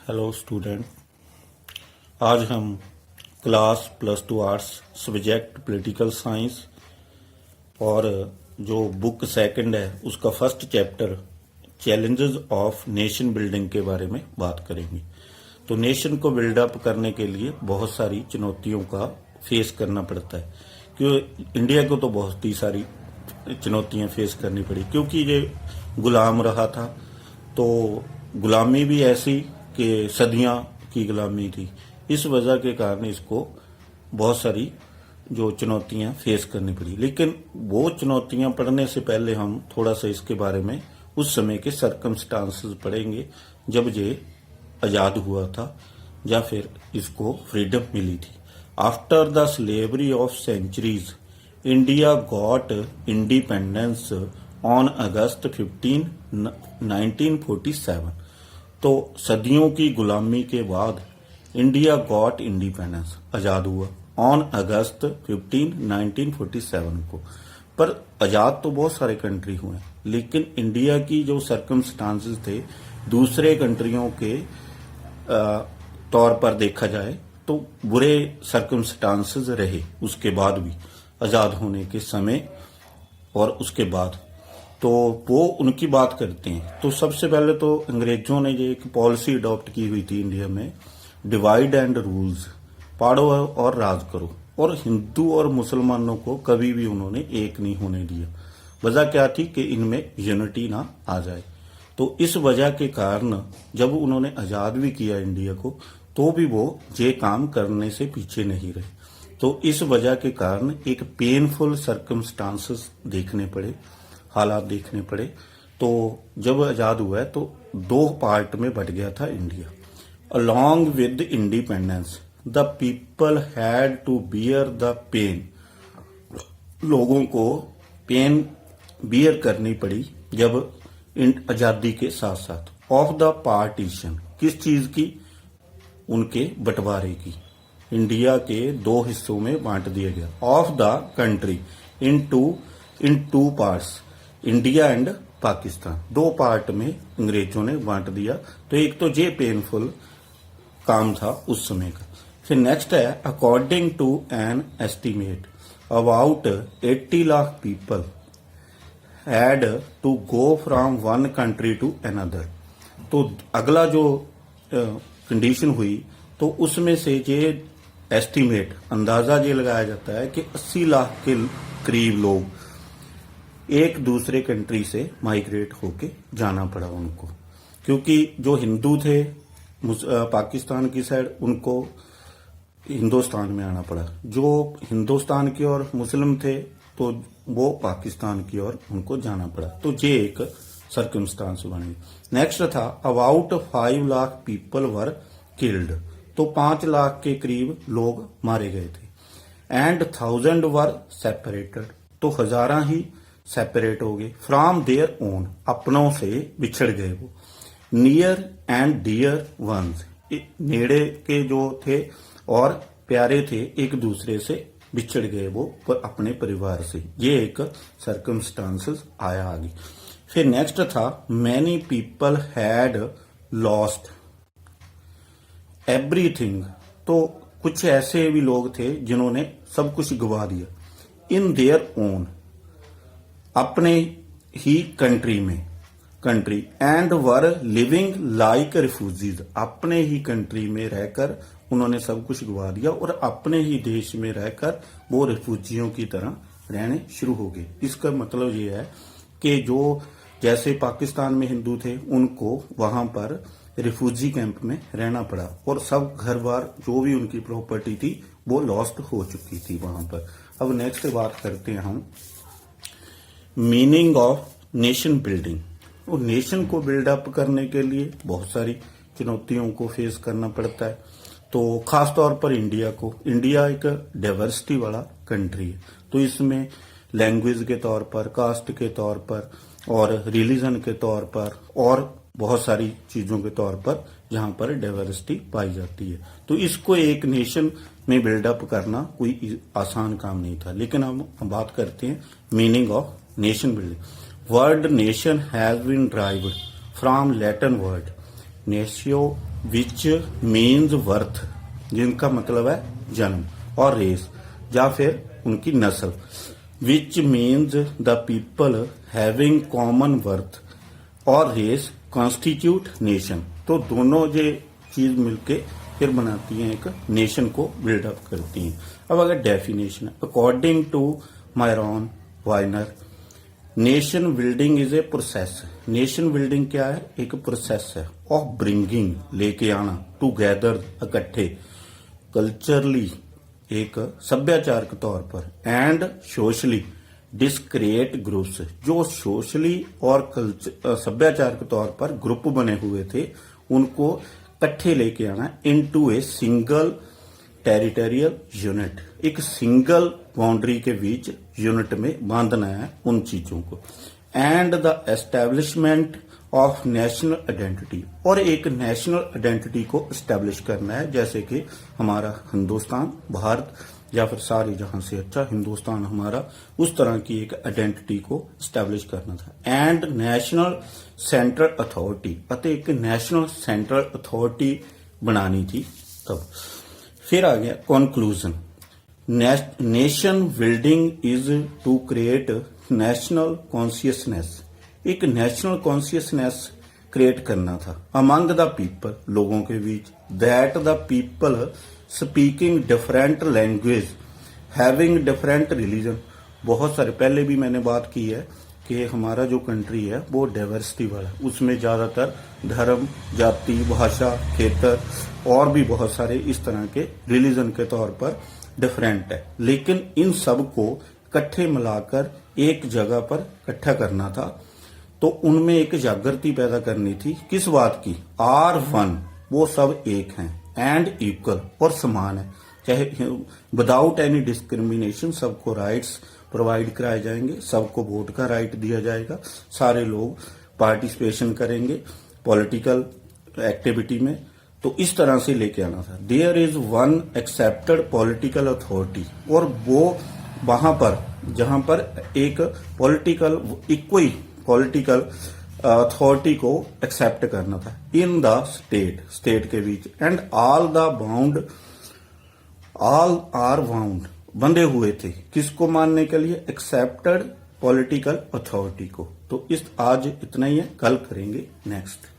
Hello student. आज हम class +2 arts subject political science और जो बुक सेकंड है उसका first chapter challenges of nation building के बारे में बात करेंगे। तो नेशन को बिल्डअप करने के लिए बहुत सारी चुनौतियों का फेस करना पड़ता है। क्यों इंडिया को तो बहुत ही सारी चुनौतियां फेस करनी पड़ी, क्योंकि ये गुलाम रहा था। तो गुलामी भी ऐसी कि सदियां की गुलामी थी। इस वजह के कारण इसको बहुत सारी जो चुनौतियां फेस करनी पड़ी। लेकिन वो चुनौतियां पढ़ने से पहले हम थोड़ा सा इसके बारे में उस समय के सर्कमस्टांसेस पढ़ेंगे जब ये आजाद हुआ था या फिर इसको फ्रीडम मिली थी। After the slavery of centuries India got independence on August 15, 1947। तो सदियों की गुलामी के बाद इंडिया गॉट इंडिपेंडेंस आजाद हुआ ऑन अगस्त 15, 1947 को। पर आजाद तो बहुत सारे कंट्री हुए, लेकिन इंडिया की जो सर्कमस्टांसेस थे दूसरे कंट्रियों के तौर पर देखा जाए तो बुरे सर्कमस्टांसेस रहे उसके बाद भी, आजाद होने के समय और उसके बाद। तो वो उनकी बात करते हैं। तो सबसे पहले तो अंग्रेजों ने ये एक पॉलिसी अडॉप्ट की हुई थी इंडिया में, डिवाइड एंड रूल्स, पाड़ो और राज करो। और हिंदू और मुसलमानों को कभी भी उन्होंने एक नहीं होने दिया। वजह क्या थी कि इनमें यूनिटी ना आ जाए। तो इस वजह के कारण जब उन्होंने आजाद भी किया इंडिया को, तो भी वो ये काम करने से पीछे नहीं रहे। तो इस वजह के कारण एक पेनफुल सर्कमस्टांसेस देखने पड़े, हालात देखने पड़े। तो जब आजाद हुआ है तो दो पार्ट में बट गया था India. Along with independence the people had to bear the pain. लोगों को पेन बियर करनी पड़ी जब आजादी के साथ साथ। ऑफ द पार्टीशन, किस चीज की? उनके बंटवारे की। इंडिया के दो हिस्सों में बांट दिया गया। Of the country in two parts, India and Pakistan, दो पार्ट में अंग्रेजों ने बांट दिया। तो एक तो ये पेनफुल काम था उस समय का। फिर नेक्स्ट है according to an estimate about 80 lakh people had to go from one country to another. तो अगला जो कंडीशन हुई तो उसमें से ये एस्टीमेट, अंदाजा ये लगाया जाता है कि 80 लाख के करीब लोग एक दूसरे कंट्री से माइग्रेट होके जाना पड़ा उनको। क्योंकि जो हिंदू थे पाकिस्तान की साइड, उनको हिंदुस्तान में आना पड़ा। जो हिंदुस्तान की ओर मुस्लिम थे तो वो पाकिस्तान की ओर उनको जाना पड़ा। तो ये एक सर्कमस्टांस बनी। नेक्स्ट था about 5 lakh people were killed. तो 5 लाख के करीब लोग मारे गए थे। एंड 1000 वर सेपरेटेड, तो 1000 ही सेपरेट हो गए। फ्रॉम देयर ओन, अपनों से बिछड़ गए वो। नियर एंड डियर वंस, नेड़े के जो थे और प्यारे थे एक दूसरे से बिछड़ गए वो अपने परिवार से। ये एक सर्कमस्टांसेस आया आगे। फिर नेक्स्ट था many people had lost everything. तो कुछ ऐसे भी लोग थे जिन्होंने सब कुछ गवा दिया। इन देयर ओन, अपने ही कंट्री में, country. And were living like refugees, अपने ही कंट्री में रहकर उन्होंने सब कुछ गवा दिया और अपने ही देश में रहकर वो रिफ्यूजियों की तरह रहने शुरू हो गए। इसका मतलब ये है कि जो जैसे पाकिस्तान में हिंदू थे उनको वहां पर रिफ्यूजी कैंप में रहना पड़ा और सब घर बार जो भी उनकी प्रॉपर्टी थी वो लॉस्ट हो चुकी थी वहां पर। अब नेक्स्ट बात करते हैं हम मीनिंग ऑफ नेशन बिल्डिंग। और नेशन को बिल्डअप करने के लिए बहुत सारी चुनौतियों को फेस करना पड़ता है। तो खास तौर पर इंडिया एक डाइवर्सिटी वाला कंट्री है। तो इसमें लैंग्वेज के तौर पर, कास्ट के तौर पर और रिलीजन के तौर पर और बहुत सारी चीजों के तौर पर जहां पर डाइवर्सिटी पाई जाती है। तो इसको एक नेशन में बिल्डअप करना कोई आसान काम नहीं था। लेकिन हम बात करते हैं meaning of nation building. Word nation has been derived from Latin word natio which means worth, जिनका मतलब है जन्म, और रेस या फिर उनकी नस्ल। Which means the people having common worth और रेस कॉन्स्टिट्यूट नेशन। तो दोनों ये चीज मिलके फिर बनाती हैं एक नेशन को बिल्डअप करती हैं। अब अगर definition, according to Myron Weiner, nation building is a process. Nation building क्या है? एक प्रोसेस है ऑफ ब्रिंगिंग, लेके आना, टूगेदर, इकट्ठे, कल्चरली, एक सभ्याचारक तौर पर, एंड सोशली डिस्क्रिएट ग्रुप्स, जो सोशली और सभ्याचारक तौर पर ग्रुप बने हुए थे उनको इकट्ठे लेके आना into a single territorial unit, एक सिंगल बाउंड्री के बीच यूनिट में बांधना है उन चीजों को। And the establishment of national identity, और एक नेशनल आइडेंटिटी को एस्टेब्लिश करना है, जैसे कि हमारा हिंदुस्तान, भारत, या फिर सारे जहां से अच्छा हिंदुस्तान हमारा, उस तरह की एक आइडेंटिटी को एस्टेब्लिश करना था। एंड नेशनल सेंट्रल अथॉरिटी, अतः एक नेशनल सेंट्रल अथॉरिटी बनानी थी तब। फिर आ गया conclusion, nation building is to create national consciousness, एक नेशनल कॉन्शियसनेस क्रिएट करना था अमंग द पीपल, लोगों के बीच, that the people speaking different language, having different religion. बहुत सारे, पहले भी मैंने बात की है कि हमारा जो कंट्री है वो डाइवर्सिटी वाला है, उसमें ज्यादातर धर्म, जाति, भाषा, क्षेत्र और भी बहुत सारे इस तरह के रिलीजन के तौर पर डिफरेंट है, लेकिन इन सब को इकट्ठे मिलाकर एक जगह पर इकट्ठा करना था। तो उनमें एक जागृति पैदा करनी थी, किस बात की? आर वन, वो सब एक हैं, एंड इक्वल, और समान है, चाहे विदाउट एनी डिस्क्रिमिनेशन, सबको राइट्स प्रोवाइड कराए जाएंगे, सबको वोट का राइट दिया जाएगा, सारे लोग पार्टिसिपेशन करेंगे पॉलिटिकल एक्टिविटी में। तो इस तरह से लेके आना था। There is one accepted political authority, और वो वहां पर जहां पर एक पॉलिटिकल, इक्वल पॉलिटिकल अथॉरिटी को एक्सेप्ट करना था इन द स्टेट के बीच। एंड ऑल आर बाउंड, बंधे हुए थे, किसको मानने के लिए? एक्सेप्टेड पॉलिटिकल अथॉरिटी को। तो इस आज इतना ही है, कल करेंगे नेक्स्ट।